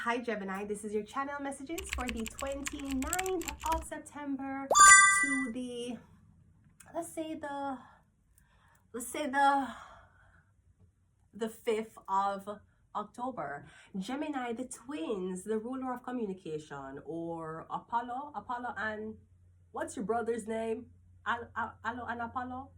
Hi Gemini, this is your channel messages for the 29th of September to the, let's say the 5th of October. Gemini, the twins, the ruler of communication, or Apollo and what's your brother's name? Allo and Apollo?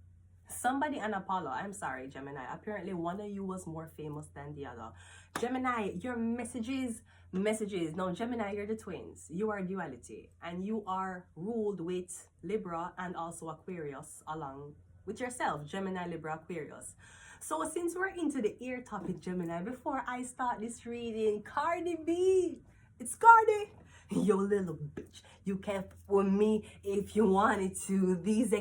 Somebody and Apollo. I'm sorry, Gemini. Apparently one of you was more famous than the other. Gemini, your messages. No, Gemini, you're the twins. You are duality. And you are ruled with Libra and also Aquarius along with yourself. Gemini, Libra, Aquarius. So since we're into the ear topic, Gemini, before I start this reading, Cardi B. It's Cardi. Yo, little bitch. You can't fool me if you wanted to. These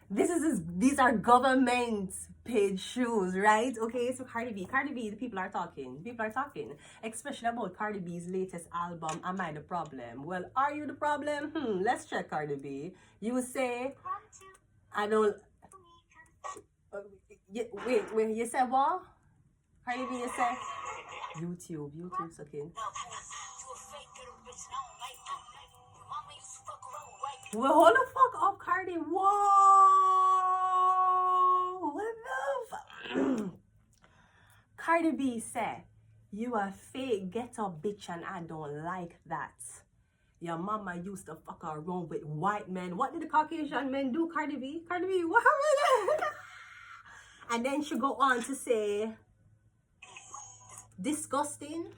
these are government paid shoes, right? Okay, so Cardi B, the people are talking, especially about Cardi B's latest album, Am I the Problem? Well, are you the problem? Let's check, Cardi B. You say, I don't, wait, you said what? Cardi B, you say, YouTube's okay. Well, hold the fuck up, Cardi. Whoa! What the fuck? Cardi B said, you a fake ghetto bitch and I don't like that. Your mama used to fuck around with white men. What did the Caucasian men do, Cardi B? Cardi B, what happened? And then she go on to say, disgusting.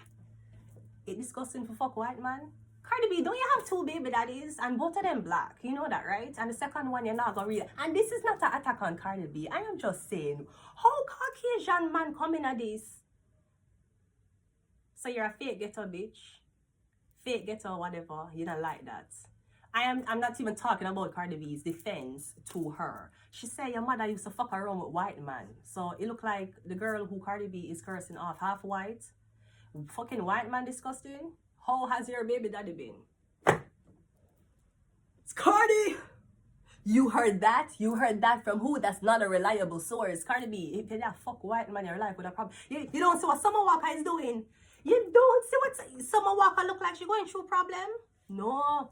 It's disgusting for fuck white man. Cardi B, don't you have two baby daddies? And both of them black. You know that, right? And the second one, you're not gonna read. And this is not an attack on Cardi B. I am just saying, how Caucasian man coming at this? So you're a fake ghetto bitch? Fake ghetto whatever. You don't like that. I'm not even talking about Cardi B's defense to her. She said your mother used to fuck around with white man. So it looked like the girl who Cardi B is cursing off, half white. Fucking white man disgusting. How has your baby daddy been? It's Cardi! You heard that? You heard that from who? That's not a reliable source. Cardi B, if you're that fuck white man in your life with a problem. You don't see what Summer Walker is doing. You don't see what Summer Walker look like she's going through a problem? No.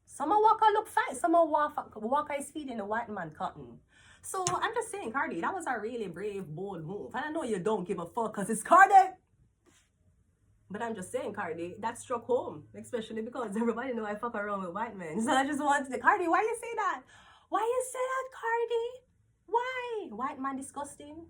Summer Walker look fine. Summer Walker is feeding the white man cotton. So I'm just saying, Cardi, that was a really brave, bold move. And I know you don't give a fuck because it's Cardi. But I'm just saying, Cardi, that struck home, especially because everybody know I fuck around with white men. So I just wanted to, Cardi, why you say that? Why you say that, Cardi? Why? White man disgusting?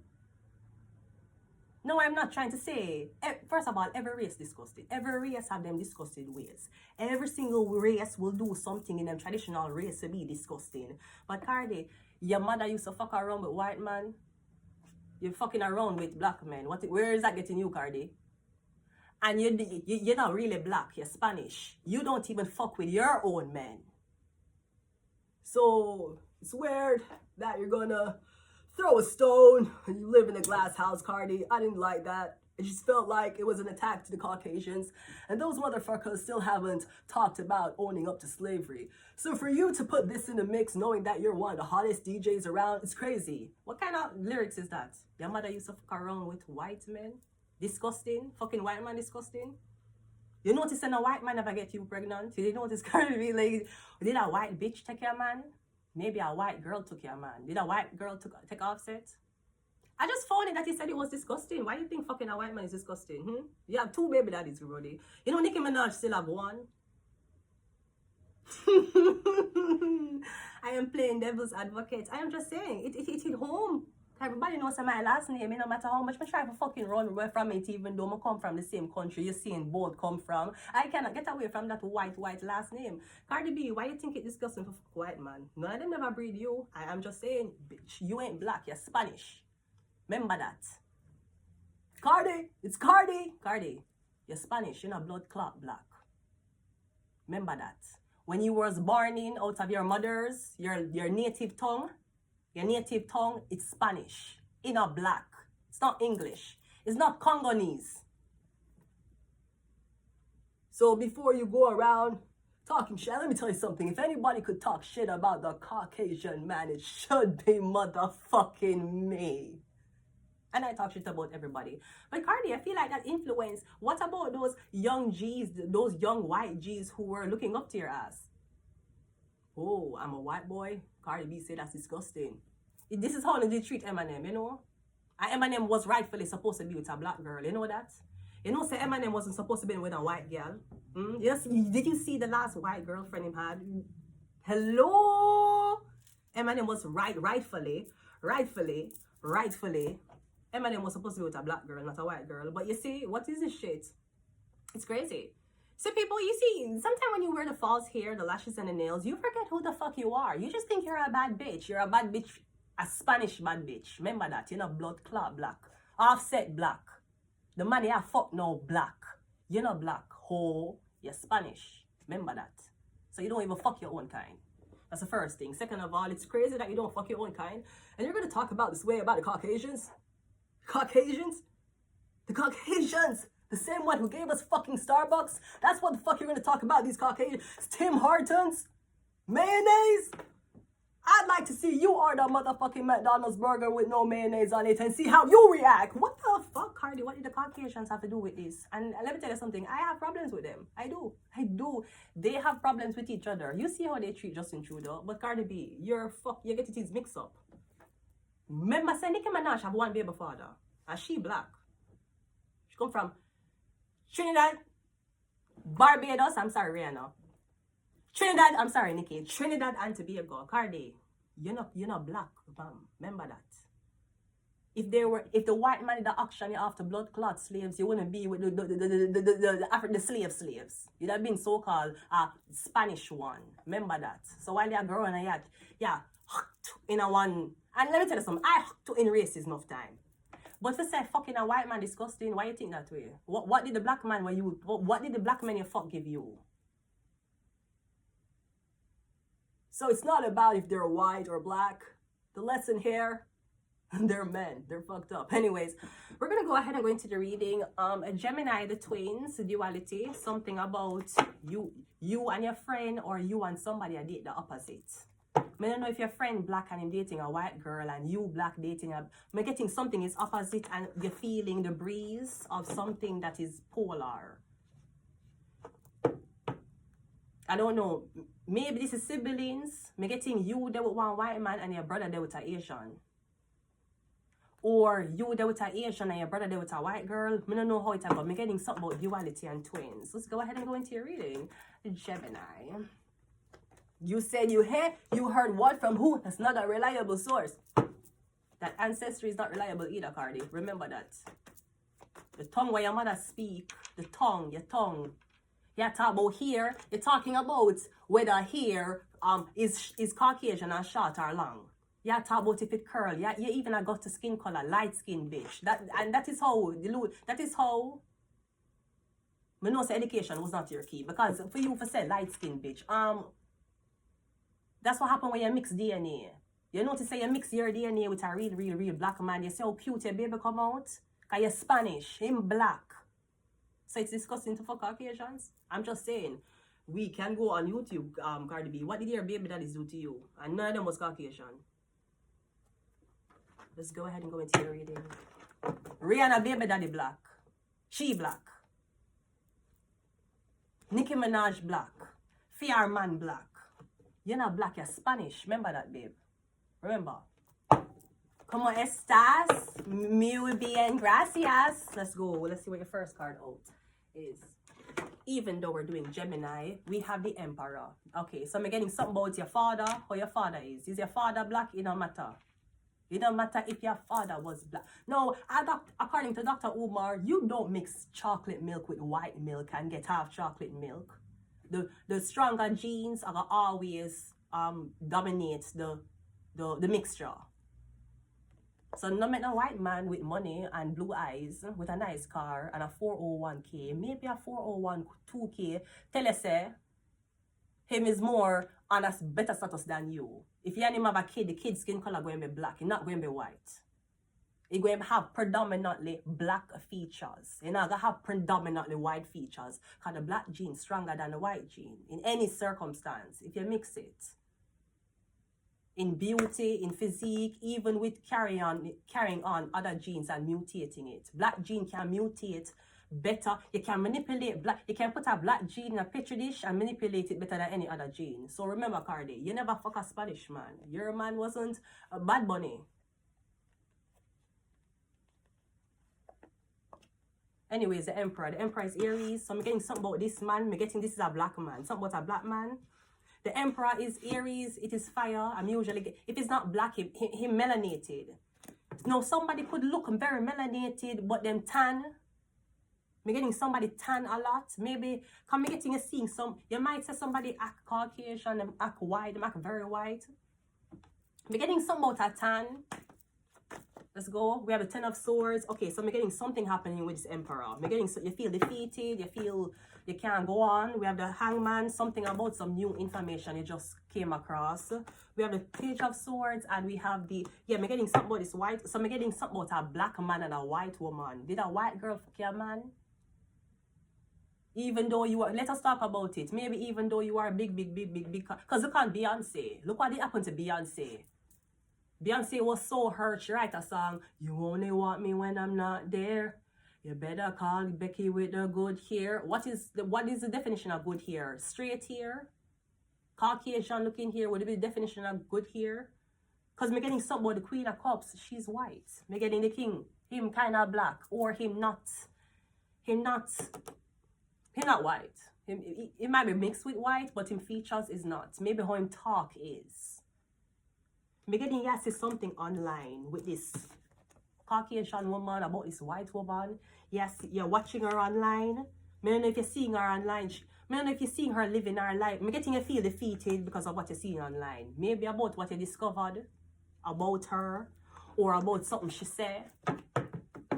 No, I'm not trying to say, first of all, every race disgusting. Every race have them disgusting ways. Every single race will do something in them traditional race to be disgusting. But Cardi, your mother used to fuck around with white man. You're fucking around with black men. Where is that getting you, Cardi? And you're not really black, you're Spanish. You don't even fuck with your own men. So it's weird that you're gonna throw a stone and you live in a glass house, Cardi. I didn't like that. It just felt like it was an attack to the Caucasians. And those motherfuckers still haven't talked about owning up to slavery. So for you to put this in the mix knowing that you're one of the hottest DJs around, it's crazy. What kind of lyrics is that? Your mother used to fuck around with white men? Disgusting. Fucking white man disgusting. You notice that a white man never get you pregnant? You notice Cardi B, like, did a white bitch take your man? Maybe a white girl took your man. Did a white girl take Offset? I just found it that he said it was disgusting. Why do you think fucking a white man is disgusting? You have two baby daddies, everybody. You know Nicki Minaj still have one? I am playing devil's advocate. I am just saying, it hit home. Everybody knows my last name, no matter how much I try to fucking run away from it, even though I come from the same country you're seeing both come from. I cannot get away from that white last name. Cardi B, why you think it's disgusting for white man? None of them never breed you. I am just saying, bitch, you ain't black, you're Spanish. Remember that. Cardi, it's Cardi. Cardi, you're Spanish, you're not blood clot black. Remember that. When you was born in out of your mother's, your native tongue, it's Spanish. It's not black. It's not English. It's not Congolese. So before you go around talking shit, let me tell you something. If anybody could talk shit about the Caucasian man, it should be motherfucking me. And I talk shit about everybody. But Cardi, I feel like that influence. What about those young G's, those young white G's who were looking up to your ass? Oh, I'm a white boy. Cardi B said that's disgusting. This is how they treat Eminem, you know? And Eminem was rightfully supposed to be with a black girl, you know that? You know, say Eminem wasn't supposed to be with a white girl. Yes, did you see the last white girlfriend he had? Hello? Eminem was rightfully. Eminem was supposed to be with a black girl, not a white girl. But you see, what is this shit? It's crazy. So people, you see, sometimes when you wear the false hair, the lashes and the nails, you forget who the fuck you are. You just think you're a bad bitch. You're a bad bitch, a Spanish bad bitch. Remember that, you're not blood clot black. Offset black. The man you fuck now black. You're not black. Ho, you're Spanish. Remember that. So you don't even fuck your own kind. That's the first thing. Second of all, it's crazy that you don't fuck your own kind. And you're going to talk about this way about the Caucasians. Caucasians? The Caucasians. The same one who gave us fucking Starbucks. That's what the fuck you're going to talk about, these Caucasians. Tim Hortons. Mayonnaise. I'd like to see you order a motherfucking McDonald's burger with no mayonnaise on it and see how you react. What the fuck, Cardi? What did the Caucasians have to do with this? And let me tell you something. I have problems with them. I do. They have problems with each other. You see how they treat Justin Trudeau. But Cardi B, you get it mixed up. Remember, say Nicki Minaj have one baby father. And she black. She come from Trinidad, Barbados. I'm sorry, Rihanna. Trinidad, I'm sorry, Nikki. Trinidad and Tobago. Cardi, you're not black, remember that. If the white man in the auction after blood clot slaves, you wouldn't be with the slaves. You'd have been so-called Spanish one. Remember that. So while they're growing a yacht, yeah, in a one. And let me tell you something, I in race is enough time. But to say fucking a white man disgusting, why you think that way? What did the black man what did the black man you fuck give you? So it's not about if they're white or black. The lesson here, they're men. They're fucked up. Anyways, we're going to go ahead and go into the reading. Gemini, the twins, duality. Something about you and your friend, or you and somebody that date the opposite. I don't know if your friend black and him dating a white girl and you black dating I'm getting something is opposite and you're feeling the breeze of something that is polar. I don't know. Maybe this is siblings. Me getting you there with one white man and your brother there with an Asian. Or you there with an Asian and your brother there with a white girl. I don't know how it's about. Me getting something about duality and twins. Let's go ahead and go into your reading. Gemini. You said you heard what from who? That's not a reliable source. That ancestry is not reliable either, Cardi. Remember that. The tongue where your mother speak. The tongue, your tongue. You're talking about here, you're talking about whether hair is Caucasian or short or long. You're talking about if it curl. You even got to skin color, light skin bitch. That is how I know say education was not your key. Because for you to say light skin bitch, that's what happened when you mix DNA. You notice say you mix your DNA with a real black man. You see how cute your baby come out? Because you're Spanish, him black. So it's disgusting to fuck Caucasians. I'm just saying, we can go on YouTube, Cardi B. What did your baby daddies do to you? And none of them was Caucasian. Let's go ahead and go into your reading. Rihanna baby daddy black. She black. Nicki Minaj black. Fiar man black. You're not black, you're Spanish. Remember that, babe. Remember. Como estas? Muy bien, gracias. Let's go. Let's see what your first card out is. Even though we're doing Gemini, we have the Emperor. Okay, so I'm getting something about your father, how your father is. Is your father black? It don't matter. It don't matter if your father was black. No, according to Dr. Umar, you don't mix chocolate milk with white milk and get half chocolate milk. The stronger genes are always dominate the mixture. So no make no white man with money and blue eyes with a nice car and a 401k, maybe a 401k, tell us say him is more on a better status than you. If you and him have a kid, the kid's skin color going to be black, it's not going to be white. It's going to have predominantly black features. You're not going to have predominantly white features because the black gene is stronger than the white gene in any circumstance if you mix it. in beauty, in physique, even with carrying on other genes and mutating it. Black gene can mutate better. You can manipulate black. You can put a black gene in a petri dish and manipulate it better than any other gene. So remember, Cardi, you never fuck a Spanish man. Your man wasn't a Bad Bunny. Anyways, the Emperor. The Emperor is Aries. So I'm getting something about this man. I'm getting this is a black man. Something about a black man. The Emperor is Aries. It is fire. I'm usually, if it's not black, he melanated. Now, somebody could look very melanated, but them tan. I'm getting somebody tan a lot. Maybe, come getting you seeing some, you might say somebody act Caucasian, them act white, them act very white. I'm getting something about a tan. Let's go. We have the 10 of Swords. Okay, so I'm getting something happening with this Emperor. I'm getting, so you feel defeated, you feel you can't go on. We have the Hangman, something about some new information you just came across. We have the Page of Swords, and we have the, yeah, I'm getting something about this white. So I'm getting something about a black man and a white woman. Did a white girl fuck your man? Even though you are, let us talk about it. Maybe even though you are big, because look at Beyonce. Look what happened to Beyonce. Beyonce was so hurt. She write a song, you only want me when I'm not there. You better call Becky with the good hair. What is the definition of good hair? Straight hair? Caucasian looking hair. What is the definition of good hair? Because I'm getting something about the Queen of Cups. She's white. I'm getting the King. Him kind of black. Or him not white. He might be mixed with white, but him features is not. Maybe how him talk is. I'm getting you see something online with this Caucasian woman about this white woman. Yes, you're watching her online. I don't know if you're seeing her online. I don't know if you're seeing her living her life. I'm getting you feel defeated because of what you're seeing online. Maybe about what you discovered about her or about something she said.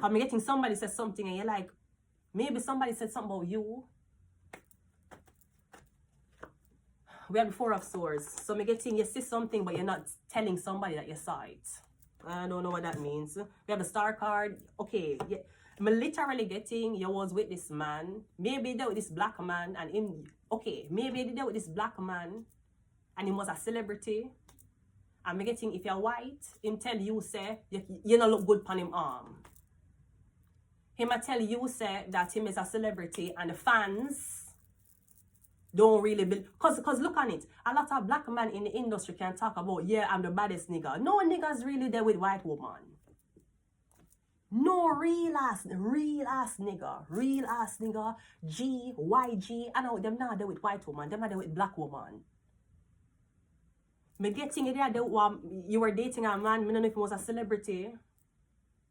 I'm getting somebody said something and you're like, maybe somebody said something about you. We have the Four of Swords. So I'm getting you see something but you're not telling somebody that you saw it. I don't know what that means. We have the Star card. Okay, yeah. I'm literally getting you was with this man. Maybe they with this black man and him. Okay, maybe they with this black man and he was a celebrity. I'm getting if you're white, him tell you say you don't look good on him arm. Him a tell you say that him is a celebrity and the fans don't really believe. Cause look on it. A lot of black men in the industry can talk about, yeah, I'm the baddest nigga. No niggas really there with white woman. No real ass nigga, G, YG. I know them not there with white woman. Them not there with black woman. Me getting it there, you were dating a man, I don't know if he was a celebrity.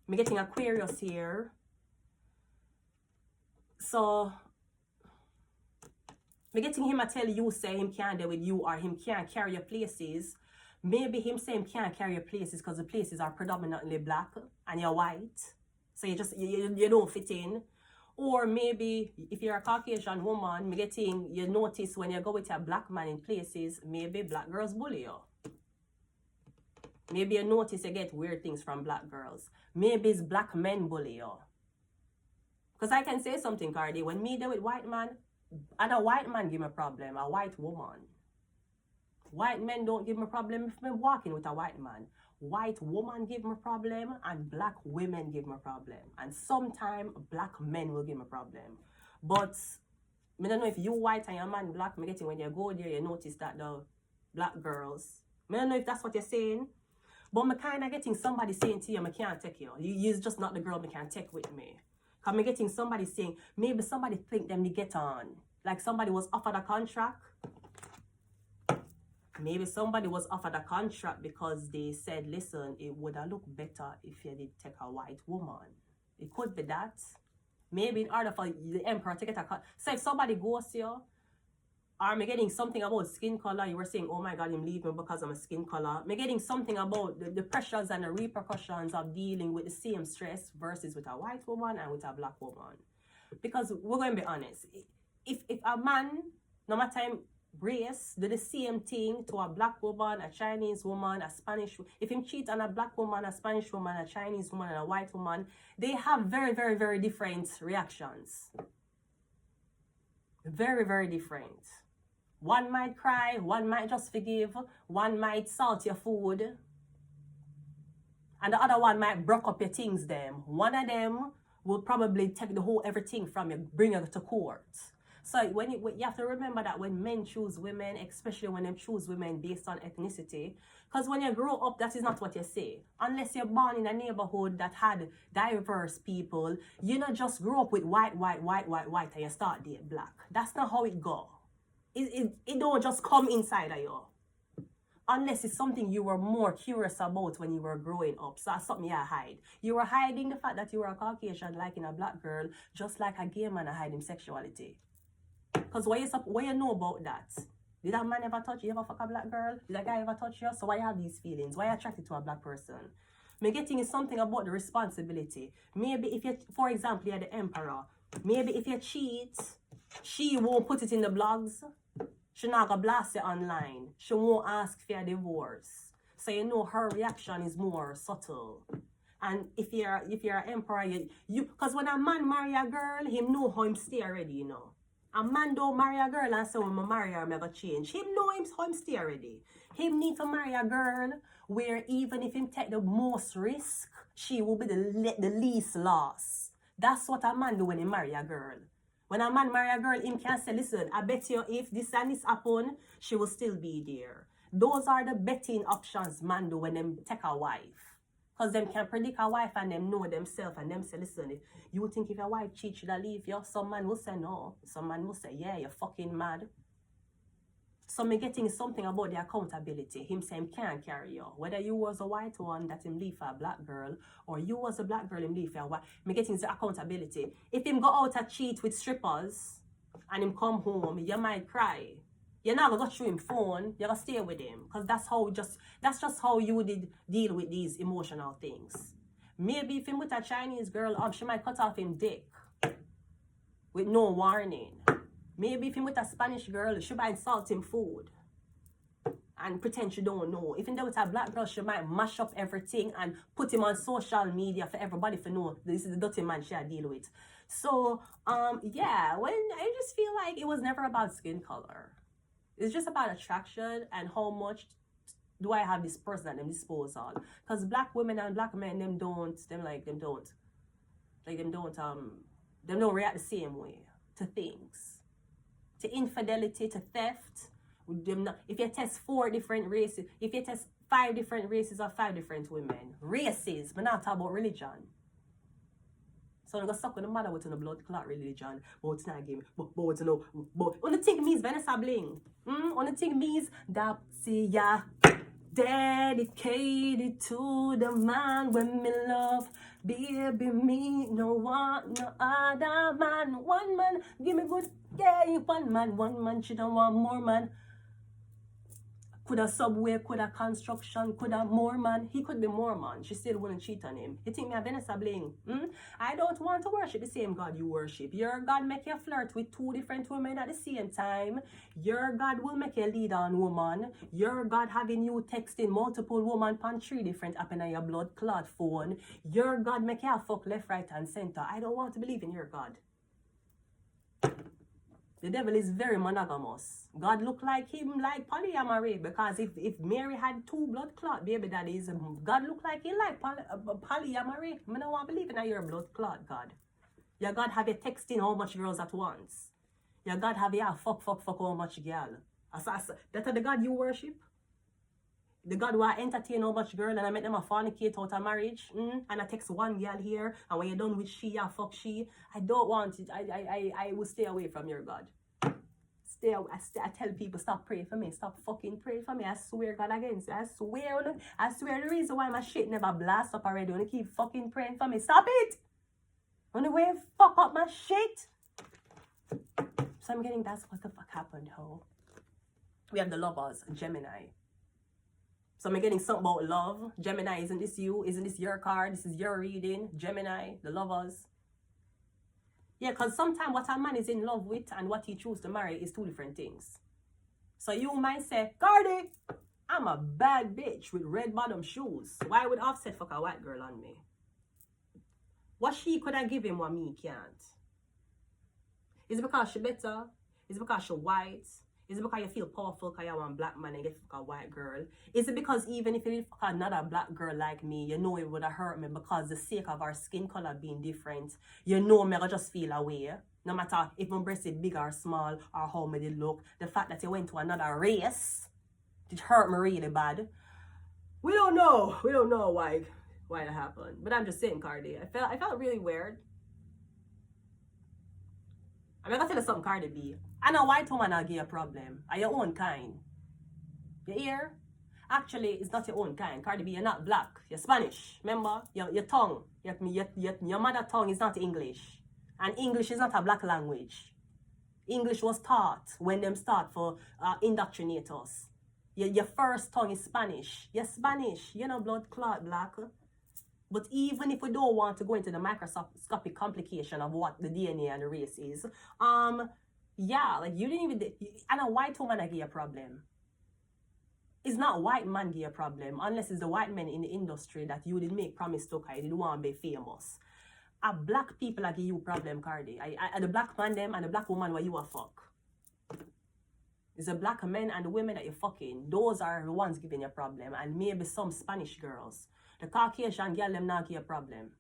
Me getting Aquarius here. So me getting him to tell you say him can't deal with you or him can't carry your places. Maybe him say him can't carry your places because the places are predominantly black and you're white. So you don't fit in. Or maybe if you're a Caucasian woman, me getting you notice when you go with a black man in places, maybe black girls bully you. Maybe you notice you get weird things from black girls. Maybe it's black men bully you. Because I can say something, Cardi. When me deal with white man, and a white man give me a problem, a white woman. White men don't give me a problem if I'm walking with a white man. White woman give me a problem and black women give me a problem. And sometimes black men will give me a problem. But I don't know if you white and your man black, I'm getting when you go there, you notice that the black girls. I don't know if that's what you're saying. But I'm kind of getting somebody saying to you, I can't take you. You're just not the girl I can take with me. I'm getting somebody saying, maybe somebody think them to get on. Like somebody was offered a contract. Maybe somebody was offered a contract because they said, listen, it would have looked better if you did take a white woman. It could be that. Maybe in order for the emperor to get a contract. So if somebody goes here, or I'm getting something about skin color, you were saying, oh my God, I'm leaving because I'm a skin color. I'm getting something about the pressures and the repercussions of dealing with the same stress versus with a white woman and with a black woman. Because we're going to be honest. If a man, no matter race, do the same thing to a black woman, a Chinese woman, a Spanish, if him cheat on a black woman, a Spanish woman, a Chinese woman, and a white woman, they have very, very, very different reactions. Very, very different. One might cry, one might just forgive, one might salt your food, and the other one might broke up your things them. One of them will probably take the whole everything from you, bring you to court. So when you have to remember that when men choose women, especially when they choose women based on ethnicity, because when you grow up, that is not what you say. Unless you're born in a neighborhood that had diverse people, you not just grow up with white, and you start dating black. That's not how it go. It don't just come inside of you. Unless it's something you were more curious about when you were growing up. So that's something you hide. You were hiding the fact that you were a Caucasian liking a black girl, just like a gay man hiding sexuality. Because what you know about that? Did that man ever touch you? You ever fuck a black girl? Did that guy ever touch you? So why you have these feelings? Why are you attracted to a black person? Me getting is something about the responsibility. Maybe if you, for example, you're the emperor. Maybe if you cheat, she won't put it in the blogs. She not gonna blast it online. She won't ask for a divorce. So you know her reaction is more subtle. And if you're an emperor, you because when a man marry a girl, him know how him stay already, you know. A man don't marry a girl and say when I marry her, I'm gonna change. Him know how him stay already. Him need to marry a girl where even if him take the most risk, she will be the least loss. That's what a man do when he marry a girl. When a man marry a girl, him can say, listen, I bet you if this and this happen, she will still be there. Those are the betting options man do when them take a wife. Because them can predict a wife and them know themselves and them say, listen, you think if your wife cheat, should I leave you? Some man will say no. Some man will say, yeah, you're fucking mad. So me getting something about the accountability. Him say him can't carry you. Whether you was a white one that him leave for a black girl, or you was a black girl him leave for a white. Me getting the accountability. If him go out and cheat with strippers, and him come home, you might cry. You're not gonna go through him phone. You're gonna stay with him, because that's just how you did deal with these emotional things. Maybe if him with a Chinese girl, she might cut off him dick with no warning. Maybe if him with a Spanish girl, she might insult him food and pretend she don't know. If him there with a black girl, she might mash up everything and put him on social media for everybody to know this is the dirty man she deal with. So, yeah, when I just feel like it was never about skin color. It's just about attraction and how much do I have this person at them disposal. Because black women and black men, them don't react the same way to things. To infidelity, to theft. If you test 4 different races, if you test 5 different races or 5 different women, races, but not talk about religion. So I'm gonna suck with the mother with no blood clot religion, but it's not game, but it's no, but on the thing means Vanessa Bling. On the thing means that see ya dedicated to the man when me love. Baby, me, no one, no other man. One man, give me good, yeah, one man, she don't want more man. Could a subway, could a construction, could a more man. He could be more man. She still wouldn't cheat on him. You think me a Vanessa Bling? I don't want to worship the same God you worship. Your God make you flirt with 2 different women at the same time. Your God will make you lead on woman. Your God having you texting multiple women on 3 different app on your blood clot phone. Your God make you fuck left, right, and center. I don't want to believe in your God. The devil is very monogamous. God look like him like polyamory, because if Mary had 2 blood clot baby daddies, God look like he like polyamory. I don't want to believe in your blood clot God. Your God have you texting how much girls at once. Your God have you fuck how much girl. That's the God you worship. The God who entertain how much girl and I make them a fornicate out of marriage. And I text one girl here, and when you're done with she, I fuck she. I don't want it. I will stay away from your God. I tell people, stop praying for me. Stop fucking praying for me. I swear God against you. I swear the reason why my shit never blast up already. When you keep fucking praying for me. Stop it! When the way fuck up my shit. So I'm getting that's what the fuck happened, ho. We have the lovers, Gemini. So I'm getting something about love. Gemini, isn't this you? Isn't this your card? This is your reading. Gemini, the lovers. Yeah, because sometimes what a man is in love with and what he chooses to marry is 2 different things. So you might say, Cardi, I'm a bad bitch with red bottom shoes. Why would Offset fuck a white girl on me? What she could I give him what me can't? Is it because she better? Is it because she white? Is it because you feel powerful because you're one black man and get fuck a white girl? Is it because even if you fuck another black girl like me, you know it would have hurt me because the sake of our skin color being different, you know me I just feel away. No matter if my breast is big or small or how me they look, the fact that you went to another race, it hurt me really bad. We don't know why it happened. But I'm just saying, Cardi, I felt really weird. I'm gonna tell you something, Cardi B. I know white woman will give you a problem. Are your own kind. You hear? Actually, it's not your own kind. Cardi B, you're not black. You're Spanish. Remember? Your tongue. Your mother tongue is not English. And English is not a black language. English was taught when them start for indoctrinate us. Your first tongue is Spanish. You're Spanish. You're no blood clot black. But even if we don't want to go into the microscopic complication of what the DNA and the race is, yeah, like you didn't even, and a white woman I give you a problem. It's not white man give you a problem, unless it's the white men in the industry that you did make promise to, you didn't want to be famous. A black people I give you a problem, Cardi. I the black man them and the black woman where you are fuck. It's the black men and the women that you're fucking. Those are the ones giving you a problem. And maybe some Spanish girls. The Caucasian girl them not give you a problem.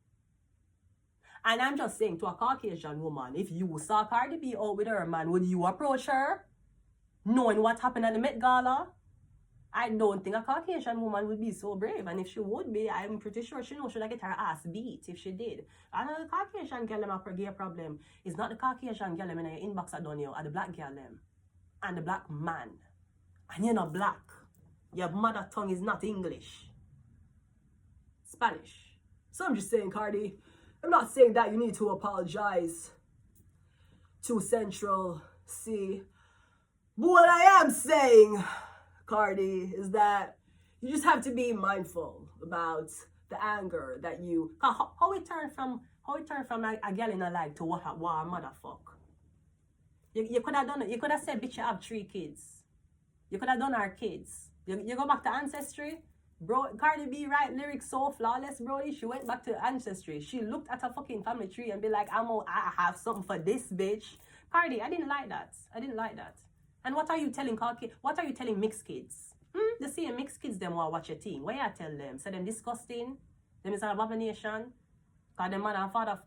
And I'm just saying to a Caucasian woman, if you saw Cardi B out with her man, would you approach her? Knowing what happened at the Met Gala? I don't think a Caucasian woman would be so brave. And if she would be, I'm pretty sure she knows she'd get her ass beat if she did. And the Caucasian girl them have a problem. It's not the Caucasian girl them in your inbox I done you, or the black girl them. And the black man. And you're not black. Your mother tongue is not English. Spanish. So I'm just saying, Cardi, I'm not saying that you need to apologize to Central C. But what I am saying, Cardi, is that you just have to be mindful about the anger that you, how it turned from a girl in a life to what a motherfucker. You could have done it. You could have said, bitch, you have 3 kids. You could have done our kids. You go back to ancestry. Bro, Cardi B write lyrics so flawless, bro. She went back to ancestry. She looked at her fucking family tree and be like, I have something for this bitch. Cardi, I didn't like that. I didn't like that. And what are you telling what are you telling mixed kids? The same mixed kids them want watch your thing. What you tell them? Say them disgusting? Them is an abomination? Cause them mother and father.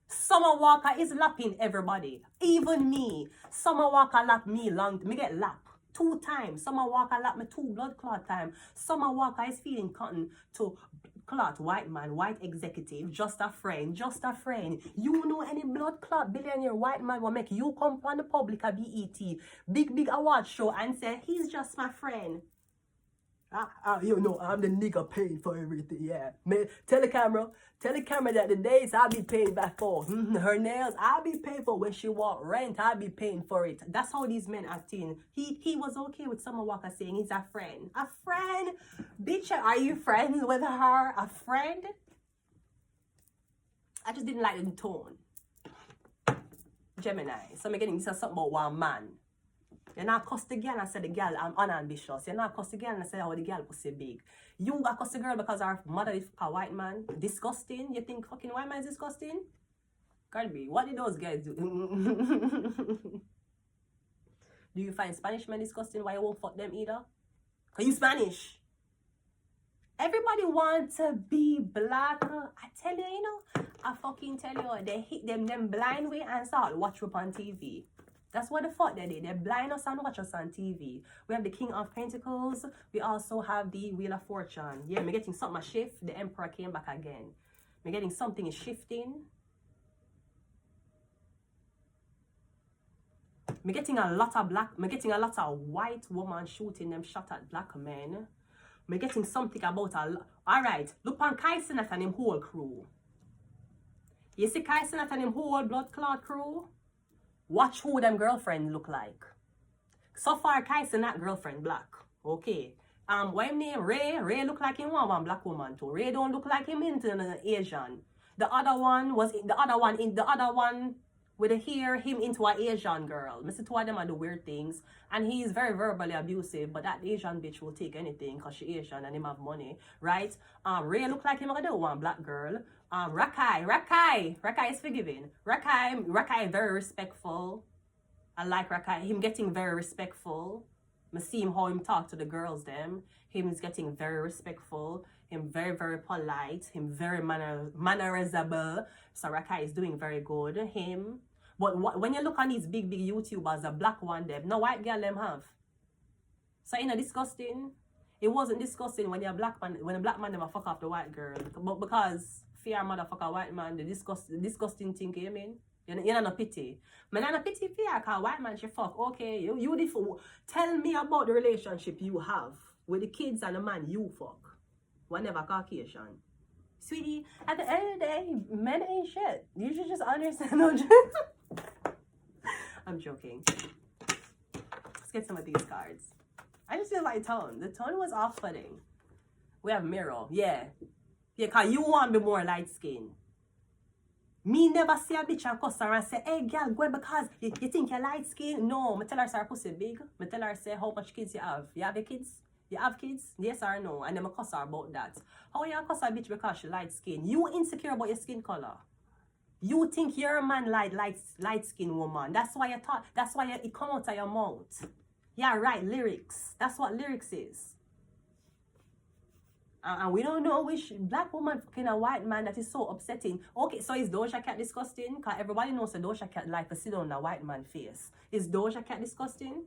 Summer Walker is lapping everybody. Even me. Summer Walker lap me me get lap 2 times. Summer Walker lap me 2 blood clot time. Summer Walker is feeding cotton to clot white man, white executive, just a friend, just a friend. You know any blood clot billionaire white man will make you come on the public at BET, big award show and say, he's just my friend. You know, I'm the nigga paid for everything, yeah. Man, tell the camera that the days I'll be paid back for. Her nails, I'll be paid for when she want rent, I'll be paying for it. That's how these men acting. He was okay with Summer Walker saying he's a friend. A friend? Bitch, are you friends with her? A friend? I just didn't like the tone. Gemini. So I'm getting this something about one man. You're not cuss the girl and say the girl I'm unambitious. You're not cuss the girl and say, oh, the girl pussy big. You got cuss the girl because our mother is a white man. Disgusting. You think fucking white man is disgusting? Cardi B, what did those guys do? Do you find Spanish men disgusting? Why you won't fuck them either? Because you Spanish. Everybody wants to be black. I tell you, you know, I fucking tell you, they hit them blind way and start watch up on TV. That's what the fuck they did. They blind us and watch us on TV. We have the King of Pentacles. We also have the Wheel of Fortune. Yeah, I'm getting something a shift. The Emperor came back again. I'm getting something is shifting. I'm getting a lot of white woman shooting them shot at black men. I'm getting something about alright, look on Kaisenat and him whole crew. You see Kaisenat and him whole blood clot crew? Watch who them girlfriend look like. So far, Kai's not girlfriend black. Okay. What him name? Ray. Ray look like him one black woman too. Ray don't look like him into an Asian. The other one with the hair, him into an Asian girl. Mr. Two of them are the weird things. And he is very verbally abusive, but that Asian bitch will take anything because she Asian and him have money. Right? Ray look like him like the one black girl. Rakai is forgiving. Rakai very respectful. I like him getting very respectful. I see him how him talk to the girls them. Him is getting very respectful. Him very, very polite. Him very mannerisable. So Rakai is doing very good. Him. But when you look on these big YouTubers, the black one them, no white girl them have. So you know disgusting. It wasn't disgusting when a black man never fuck off the white girl. But because fear motherfucker white man, the disgusting thing, you mean? You're not pity. Man, I'm not pity fear because white man should fuck. Okay, you tell me about the relationship you have with the kids and the man you fuck. Whenever Caucasian. Sweetie, at the end of the day, men ain't shit. You should just understand. No, I'm joking. Let's get some of these cards. I just feel like tone. The tone was off-putting. We have mirror. Yeah. Yeah, because you want to be more light-skinned. Me never see a bitch and cuss her and say, hey, girl, go because you think you're light-skinned. No, I tell her, her pussy big. I tell her, say, how much kids you have. You have kids? You have kids? Yes or no? And then I cuss her about that. How you cuss a bitch because she light-skinned? You insecure about your skin color. You think you're a man light-skinned woman. That's why you thought. That's why it come out of your mouth. Yeah, right, lyrics. That's what lyrics is. And we don't know which black woman fucking a white man that is so upsetting. Okay, so is Doja Cat disgusting? Because everybody knows that Doja Cat like to sit on a white man face. Is Doja Cat disgusting?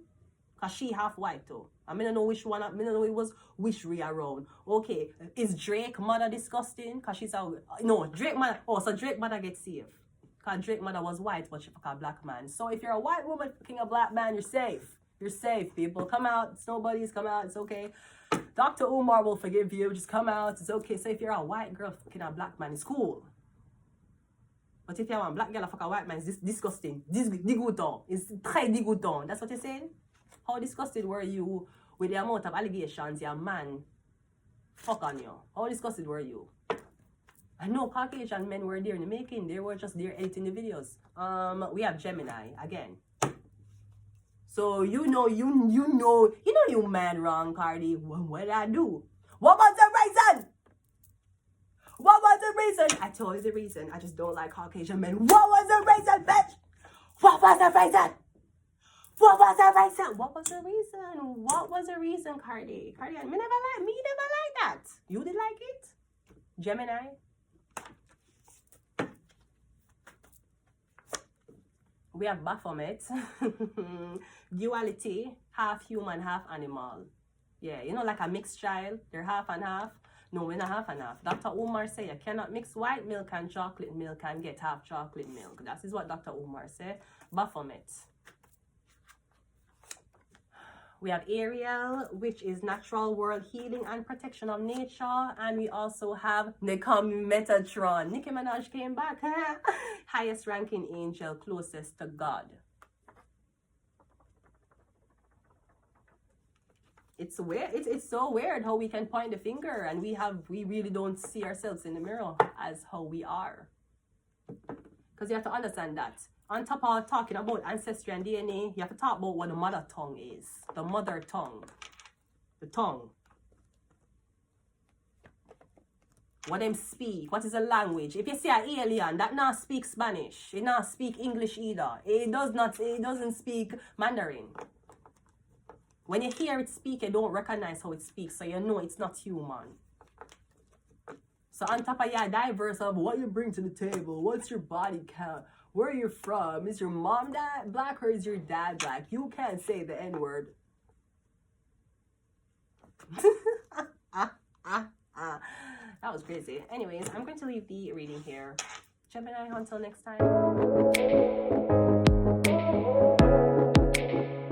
Because she half white too. I mean, I don't know which one, I mean, I don't know it was which way around. Okay, is Drake mother disgusting? Because she's a, no, Drake mother, oh, so Drake mother gets saved. Because Drake mother was white, but she fuck a black man. So if you're a white woman fucking a black man, you're safe. You're safe, people. Come out. It's nobody's. Come out. It's okay. Dr. Umar will forgive you. Just come out. It's okay. So if you're a white girl fucking a black man, it's cool. But if you're a black girl fuck a white man, it's disgusting. Dégoûtant. It's très dégoûtant. That's what you're saying? How disgusted were you with the amount of allegations your man fuck on you? How disgusted were you? I know Caucasian men were there in the making. They were just there editing the videos. We have Gemini again. So you know you man wrong, Cardi. What did I do? What was the reason? What was the reason? I told you the reason. I just don't like Caucasian men. What was the reason, bitch? What was the reason? What was the reason? What was the reason? What was the reason, Cardi? Cardi, me never like that. You did like it? Gemini? We have Baphomet, duality, half human, half animal. Yeah, you know, like a mixed child. They're half and half. No, we're not half and half. Dr. Umar say you cannot mix white milk and chocolate milk and get half chocolate milk. That is what Dr. Umar say. Baphomet. We have Ariel, which is natural world healing and protection of nature. And we also have Metatron. Nicki Minaj came back. Highest ranking angel, closest to God. It's weird. It's so weird how we can point the finger and we really don't see ourselves in the mirror as how we are. Because you have to understand that. On top of talking about ancestry and DNA, you have to talk about what the mother tongue is. The mother tongue. The tongue. What them speak. What is a language? If you see an alien that not speak Spanish, it not speak English either. It doesn't speak Mandarin. When you hear it speak, you don't recognize how it speaks, so you know it's not human. So on top of your diverse of what you bring to the table, what's your body count? Where you're from? Is your mom black or is your dad black? You can't say the N-word. That was crazy. Anyways, I'm going to leave the reading here. Gemini, until next time.